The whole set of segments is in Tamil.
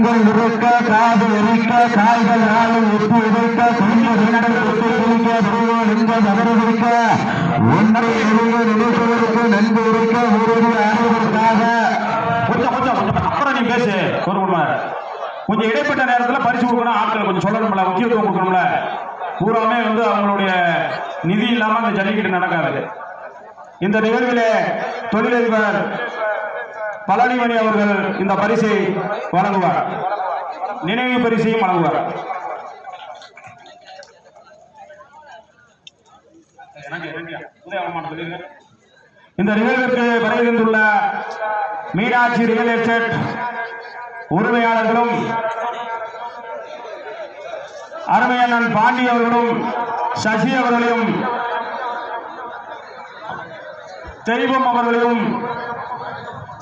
கண்கள் இருக்க காது எரிக்க காய்கள் நாளும் ஒப்பு உதைக்க கொஞ்சம் குளிக்க நெஞ்ச நகர்விக்க ஒன்றை நினைப்பதற்கு நன்கு இருக்க ஒரு ஆடுவதற்காக கொஞ்சம் கொஞ்சம் கொஞ்சம் அப்புறம் நீ பேசு கொஞ்சம் இடைப்பட்ட நேரத்தில் பரிசு கொடுக்கணும். ஆட்கள் கொஞ்சம் சொல்லணும்ல, முக்கியத்துவம் கொடுக்கணும்ல. பூராமே அவங்களுடைய நிதி இல்லாமல் இந்த ஜல்லிக்கட்டு நடக்காது. இந்த நிகழ்விலே தொழிலதிபர் பழனிமணி அவர்கள் இந்த பரிசை வழங்குவார், நினைவு பரிசையும் வழங்குவார். இந்த நிகழ்விற்கு வருகின்றுள்ள மீனாட்சி ரியல் எஸ்டேட் உரிமையாளர்களும் அருமையண்ணன் பாண்டி அவர்களும் சசி அவர்களையும் தெய்வம் அவர்களையும்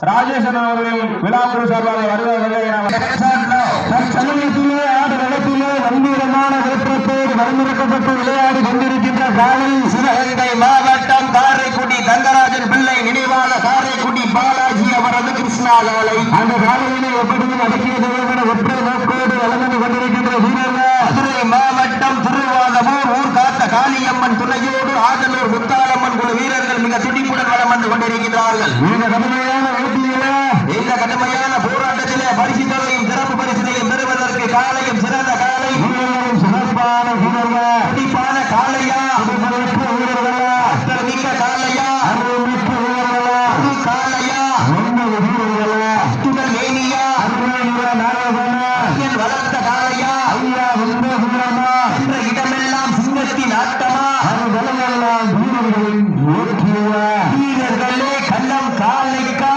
ராஜேசன் அவர்களையும் விழாக்குழு சார்பாக வருவார்கள். ஆடு நடத்திலே கம்பீரமான விருப்பத்தோடு வரைமுறைக்கப்பட்டு விளையாடி கொண்டிருக்கின்ற காலை சிவகங்கை மாவட்டம் காரைக்குடி தங்கராஜன் பிள்ளை நினைவான காரைக்குடி பாலாஜி அவரது கிருஷ்ணா காலை. அந்த காலையினை எப்படியும் அடக்கியது ஒற்றை நோக்கோடு வளர்ந்து கொண்டிருக்கின்ற வீரர்கள் மதுரை மாவட்டம் திருவாதமூர் ஊர் காத்த காளியம்மன் துணையோடு ஆதனூர் முத்தாலம்மன் குழு வீரர்கள் மிக துடிப்புடன் வளம் வந்து கொண்டிருக்கிறார்கள். இந்த கடுமையான போராட்டத்திலே பரிசு தொகையும் சிறப்பு பரிசினையும் பெறுவதற்கு காலையும் சிறந்த காலை சிறப்பான துடிப்பான காலையா மிக்க காலையா காலையா மேனியா வளர்த்த காலையா என்ற இடமெல்லாம் சிங்கத்தின் ஆட்டமா வீரர்களே கள்ளம் காலைக்கா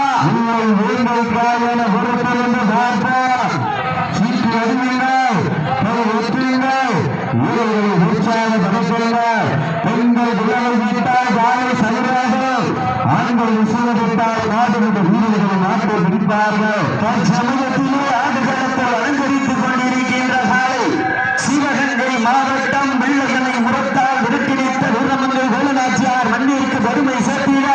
சமூகத்திலே ஆடுகளத்தை அலங்கரித்துக் கொண்டிருக்கின்ற காலை சிவகங்கை மாவட்டம் வெள்ளகனை முறத்தால் விருட்டிடித்த வீரமங்கல் வேலுநாச்சியார் மண்ணிற்கு பெருமை சேர்த்திட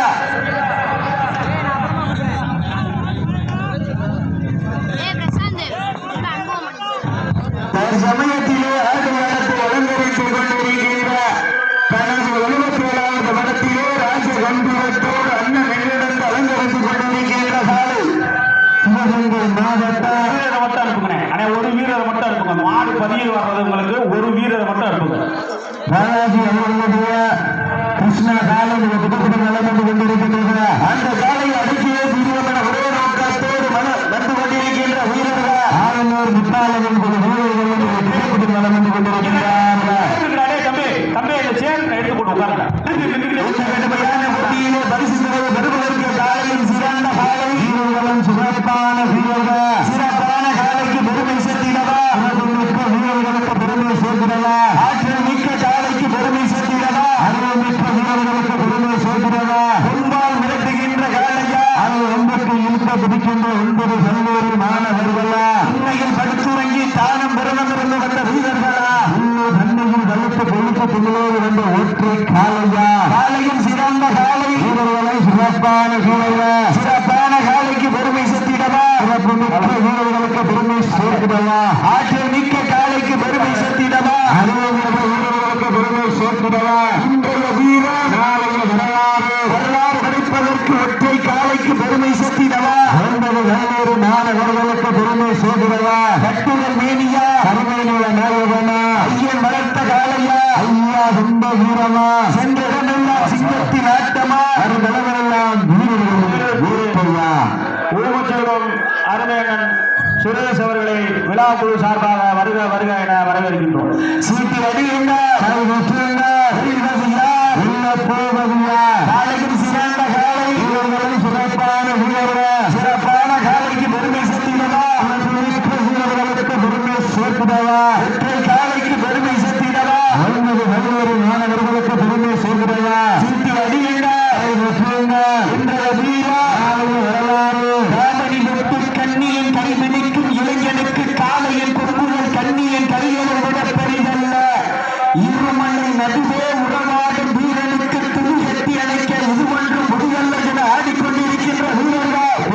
சமயத்திலே ஆடுகளத்தை அலங்கரித்துக் கொண்டிருக்கின்ற தனது 77வது படத்திலே ராஜ கம்பீரத்தோடு அண்ணன் நெல்லிடத்து அலங்கரித்துக் கொண்டிருக்கின்ற காலை சிவகங்கை மாவட்டம் வீரரை மட்டும் அனுப்புங்க. ஆனால் ஒரு வீரரை மட்டும் அனுப்புங்க. மாடு பதியில் வர்றவங்களுக்கு ஒரு வீரரை மட்டும் அனுப்புங்க. பாலாஜி அவர்களுடைய கிருஷ்ணா காலை திட்டப்பட்டு நடந்து கொண்டிருக்கின்றன. அந்த காலை அடக்கியே தீர்வன ஒரே நோக்கத்தோடு வந்து கொண்டிருக்கின்ற வீரர்கள் ஆளுநர் முத்தாளவன் குழு வீரர்கள் திட்டப்பட்டு நடந்து கொண்டிருக்கிறார்கள். போட்டியிலே பரிசு பெறுவதற்கு காலையும் சிறந்த காலை வீரர்களும் சிறப்பான வீரர்கள் சிறப்பான காலைக்கு பெருமை சேர்த்திடவா வீரர்களுக்கு பெருமை சேர்த்திடவா ஆற்றல் மிக்க காலைக்கு பெருமை சேர்த்திடவா அறிவு மிக்க வீரர்களுக்கு பெருமை சேர்த்திடவா பொன்பால் மிரட்டுகின்ற காலையா அது 80 இழுக்க பிடிக்கின்ற 9 கல்லூரி மாணவர்களா உண்மையில் படுத்துறங்கி தானம் பெருமிருந்து வந்த வீரர்களா தன்னையும் கழுத்து கொழுத்து துணியோடு வந்த ஒற்றை காலையா காலையும் சிறந்த காலை வீரர்களை சிறப்பான வீரர்கள் சிறப்பான காலைக்கு பெருமை சேர்த்திடவா சிறப்பு மிக்க வீரர்களுக்கு பெருமை சேர்த்திடவா ஆற்றல் மிக்க காலைக்கு பெருமை சேர்த்திடவா வீரர்களுக்கு பெருமை சேர்த்திடவா இன்றைய வீரர் நாளைய வரலாறு படிப்பதற்கு ஒற்றை காலைக்கு பெருமை சேர்த்திடவா 9 கல்லூரி மாணவர்களுக்கு பெருமை சேர்த்திடவா கட்டுதல் மேனியா கருமையிலுள்ள நாயகனா ஐயன் வளர்த்த காலையா ஐயா சொந்த வீரமா சென்ற இடமெல்லாம் சிங்கத்தின் ஆட்டமா அருந்தளவெல்லாம் வீரர்களா ஊமச்செல்வம் அருமையண்ணன் சுரேஷ் அவர்களை விழா குழு சார்பாக வருக வருக என வரவேற்கின்றோம். சீட்டி அடியுங்க காலையும் சிறந்த காலை வீரர்களும் சிறப்பான வீரர்கள் சிறப்பான காலைக்கு பெருமை சேர்த்திடவா வீரர்களுக்கு பெருமை சேர்த்திடவா ஒற்றை காலைக்கு பெருமை சேர்த்திடவா 9 கல்லூரி மாணவர்களுக்கு பெருமை சேர்த்திடவா சீட்டி அடியுங்க இன்றைய வீரா வரலாறு காமணி முத்து கண்ணியின் கைபிடிக்கும் இளைஞனுக்கு காலையின் பொங்குதல் கண்ணியின் கைகளை விட பெரிதல்ல இருமலை நடுவே உறவாடும் வீரனுக்கு துணி கட்டி அணைக்க இது ஒன்றும் முடிவல்ல என ஆடிக்கொண்டிருக்கின்ற வீரர்கள்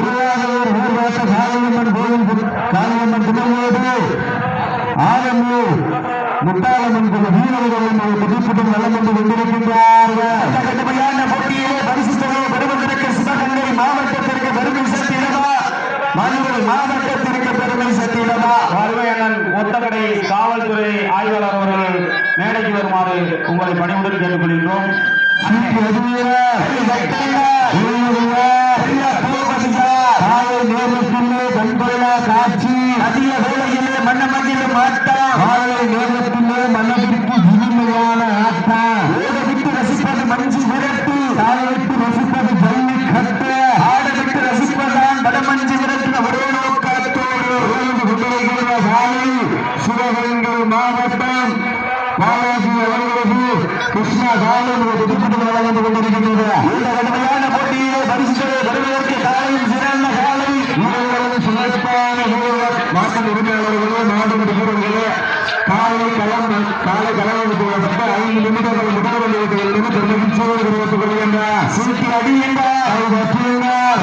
முத்தாளம்மன் குழு வீரர்கள் புதுப்பிட்டு நலம் வந்து கொண்டிருக்கின்றார்கள். இந்த கடுமையான போட்டியிலே பரிசு தொகையை பெறுவதற்கு சிவகங்கை மாவட்டத்திற்கு பெருமை சேர்த்திடவா, மதுரை மாவட்டத்திற்கு பெருமை சேர்த்திடவா. அருமையண்ணன் ஒத்தக்கடை காவல்துறை ஆய்வாளர் அவர்கள் மேடைக்கு வருமாறு உங்களை பணிவுடன் கேட்டுக்கொள்கின்றோம். காட்சி அதிக வேளையிலே மன்னமண்ணிலும் ஆட்டம், காலை நேரத்திலே மனதிற்கு இனிமையான ஆட்டம். ஓட விட்டு ரசிப்பது மஞ்சு விரட்டு, காலை விட்டு ரசிப்பது ஜல்லிக்கட்டு. ஆட விட்டு ரசிப்பதுதான் வடமஞ்சு விரட்டு. ஒரே நோக்கத்தோடு கொண்டிருக்கின்ற சாலை சிவகங்கை மாவட்டம் பாலாஜி அவர்களது கிருஷ்ணா சாலை புதுப்பிட்டு வழங்கி கொண்டிருக்கின்றது. இந்த கடுமையான போட்டியிலே பரிசுகளை பெறுவதற்கு காலையில் சிறந்த காலை வீரர்களது சிறப்பான வீரர்கள் மாவட்ட உரிமையாளர்களே மாவட்ட வீரர்களே காலை களம் செய்யப்பட்ட 5 நிமிடங்கள் முதல்வர்களுக்கு மகிழ்ச்சியோடு தெரிவித்துக் கொள்கின்றார். சீட்டி அடியுங்கள், கை தட்டுங்கள்.